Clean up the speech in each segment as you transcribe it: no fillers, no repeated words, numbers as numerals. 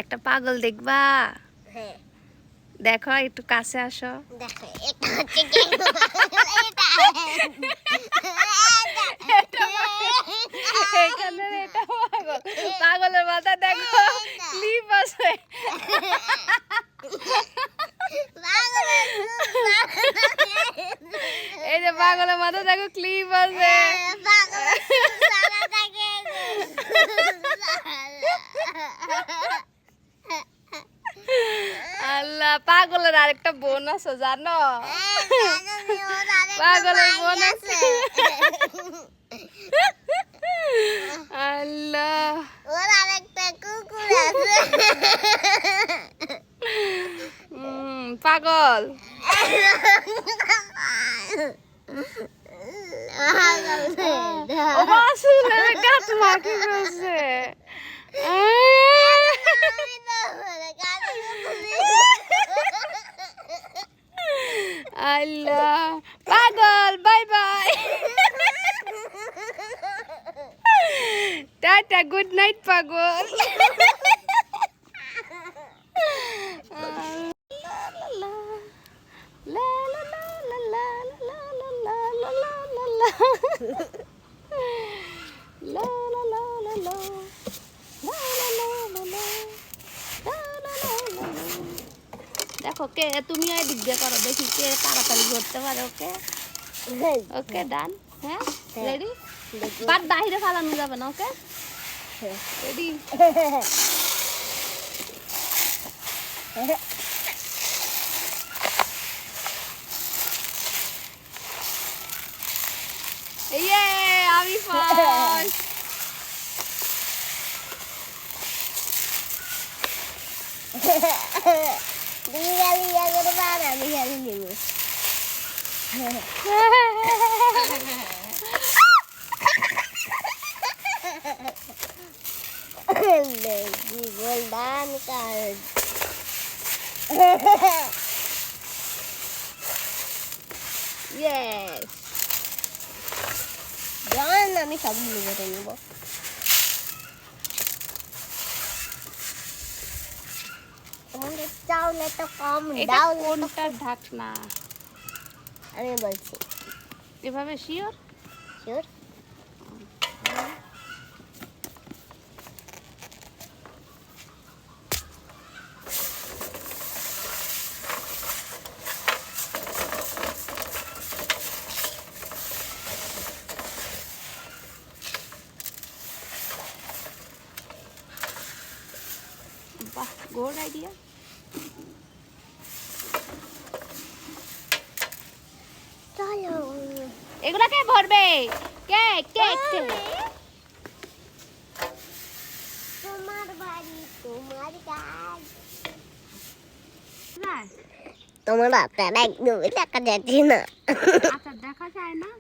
একটা পাগল দেখবা? হ্যাঁ দেখো একটু কাছে আসো। দেখো এটা হচ্ছে কি এখানে এটা পাগল, পাগলের মাথা দেখো ক্লিপ আছে। এই যে পাগলের মাথা দেখো ক্লিপ আছে। আল্লাহ, পাগলের আরেকটা বোন আছে জানো? পাগলের বোন আছে। আল্লাহ, ওর আরেকটা কুকুর আছে। পাগল ও আসলে গাছ মাখি করছে। আল্লাহ, পাগল bye bye, tata, good night পাগল। দেখো কে, তুমি এদিক দিয়ে করো, দেখি কে তাড়াতাড়ি করতে পারে। ওকে ওকে ডান। হ্যাঁ রেডি, বাট বাইরে ফালানো যাবে না। ওকে রেডি, ইয়ে আমি ফার্স্ট। তুমি খালি ইয়া করবা আর আমি খালি নিব। Golden card. ইয়েস, জান আমি সব নিবতে নিব। তোমাদের চাউলে তো কম, এটা ডাউলে তো কোনটার ঢাকনা? আমি বলছি এভাবে শিওর? শিওর। বাহ, গুড আইডিয়া। চলো এগুলা কে ভরবে? কে কে কে? তোমার বাড়ি তোমার কাজ। না, তোমার আপনার একদমই দেখা যাচ্ছে না। আচ্ছা দেখা যায় না।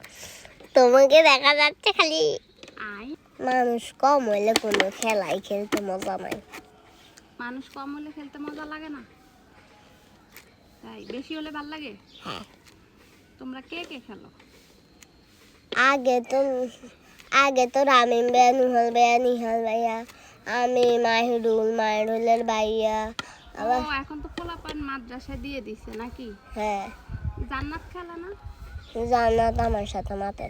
তোমাকে দেখা যাচ্ছে খালি। আই, মানুষ কম হইলে কোনো খেলাই খেলতে মজা নাই। মানুষ কম হলে খেলতে মজা লাগে না, তাই বেশি হলে ভাল লাগে। হ্যাঁ তোমরা কে কে খেলো? আগে তো রামিম ভাইয়া, নুহাল ভাইয়া, নিহাল ভাইয়া, আমি মাহিরুলের ভাইয়া। ও এখন তো পোলাপান মাদ্রাসায় দিয়ে দিছে নাকি? হ্যাঁ জান্নাত খেলে না? জান্নাত আমার সাথে মাতে না।